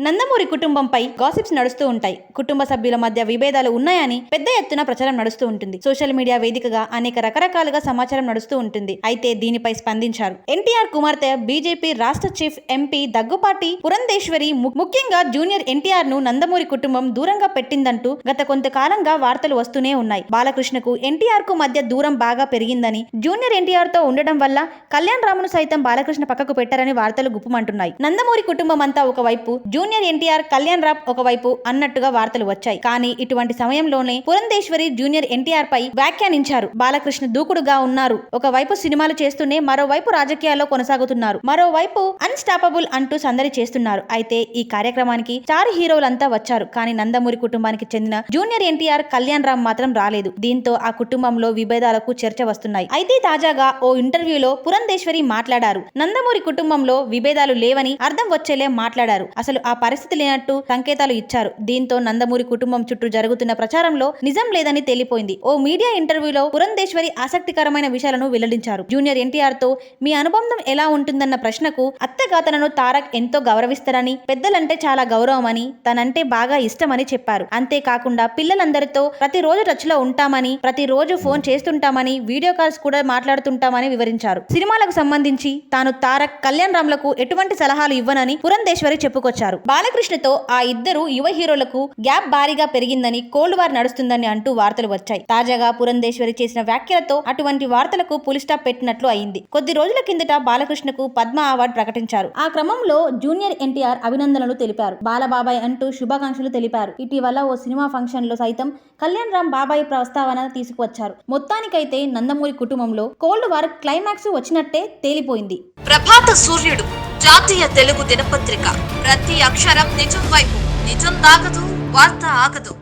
నందమూరి కుటుంబంపై గాసిప్స్ నడుస్తూ ఉంటాయి. కుటుంబ సభ్యుల మధ్య విభేదాలు ఉన్నాయని పెద్ద ఎత్తున ప్రచారం నడుస్తూ ఉంటుంది. సోషల్ మీడియా వేదికగా అనేక రకరకాలుగా సమాచారం నడుస్తూ ఉంటుంది. అయితే దీనిపై స్పందించారు ఎన్టీఆర్ కుమార్తె, బీజేపీ రాష్ట్ర చీఫ్ ఎంపీ దగ్గుపాటి పురంధేశ్వరి. ముఖ్యంగా జూనియర్ ఎన్టీఆర్ ను నందమూరి కుటుంబం దూరంగా పెట్టిందంటూ గత కొంతకాలంగా వార్తలు వస్తూనే ఉన్నాయి. బాలకృష్ణకు ఎన్టీఆర్ కు మధ్య దూరం బాగా పెరిగిందని, జూనియర్ ఎన్టీఆర్ తో ఉండడం వల్ల కళ్యాణ్ రామ్ను సైతం బాలకృష్ణ పక్కకు పెట్టారని వార్తలు గుప్పుమంటున్నాయి. నందమూరి కుటుంబం అంతా ఒకవైపు, జూనియర్ ఎన్టీఆర్, కళ్యాణ్ రామ్ ఒకవైపు అన్నట్టుగా వార్తలు వచ్చాయి. కానీ ఇటువంటి సమయంలోనే పురంధేశ్వరి జూనియర్ ఎన్టీఆర్ పై వ్యాఖ్యానించారు. బాలకృష్ణ దూకుడుగా ఉన్నారు. ఒకవైపు సినిమాలు చేస్తూనే మరోవైపు రాజకీయాల్లో కొనసాగుతున్నారు. మరోవైపు అన్స్టాపబుల్ అంటూ సందడి చేస్తున్నారు. అయితే ఈ కార్యక్రమానికి స్టార్ హీరోలంతా వచ్చారు. కానీ నందమూరి కుటుంబానికి చెందిన జూనియర్ ఎన్టీఆర్, కళ్యాణ్ రామ్ మాత్రం రాలేదు. దీంతో ఆ కుటుంబంలో విభేదాలకు చర్చ వస్తున్నాయి. అయితే తాజాగా ఓ ఇంటర్వ్యూలో పురంధేశ్వరి మాట్లాడారు. నందమూరి కుటుంబంలో విభేదాలు లేవని అర్థం వచ్చేలే మాట్లాడారు. అసలు ఆ పరిస్థితి లేనట్టు సంకేతాలు ఇచ్చారు. దీంతో నందమూరి కుటుంబం చుట్టూ జరుగుతున్న ప్రచారంలో నిజం లేదని తేలిపోయింది. ఓ మీడియా ఇంటర్వ్యూలో పురంధేశ్వరి ఆసక్తికరమైన విషయాలను వెల్లడించారు. జూనియర్ ఎన్టీఆర్ తో మీ అనుబంధం ఎలా ఉంటుందన్న ప్రశ్నకు, అత్తగా తనను తారక్ ఎంతో గౌరవిస్తారని, పెద్దలంటే చాలా గౌరవమని, తనంటే బాగా ఇష్టమని చెప్పారు. అంతేకాకుండా పిల్లలందరితో ప్రతిరోజు టచ్ లో ఉంటామని, ప్రతిరోజు ఫోన్ చేస్తుంటామని, వీడియో కాల్స్ కూడా మాట్లాడుతుంటామని వివరించారు. సినిమాలకు సంబంధించి తాను తారక్, కళ్యాణ్ రామ్లకు ఎటువంటి సలహాలు ఇవ్వనని పురంధేశ్వరి చెప్పుకొచ్చారు. బాలకృష్ణతో ఆ ఇద్దరు యువ హీరోలకు గ్యాప్ భారీగా పెరిగిందని, కోల్డ్ వార్ నడుస్తుందని అంటూ వార్తలు వచ్చాయి. తాజాగా పురంధేశ్వరి చేసిన వ్యాఖ్యలతో అటువంటి వార్తలకు పులి స్టాప్ పెట్టినట్లు అయింది. కొద్ది రోజుల కిందట బాలకృష్ణకు పద్మ అవార్డు ప్రకటించారు. ఆ క్రమంలో జూనియర్ ఎన్టీఆర్ అభినందనలు తెలిపారు. బాలబాబాయ్ అంటూ శుభాకాంక్షలు తెలిపారు. ఇటీవల ఓ సినిమా ఫంక్షన్ లో సైతం కళ్యాణ్ రామ్ బాబాయ్ ప్రస్తావన తీసుకువచ్చారు. మొత్తానికైతే నందమూరి కుటుంబంలో కోల్డ్ వార్ క్లైమాక్స్ వచ్చినట్టే తేలిపోయింది. ప్రభాత సూర్యుడు జాతీయ తెలుగు దినపత్రిక. ప్రతి అక్షరం నిజం వైపు. నిజం దాగదు, వార్త ఆగదు.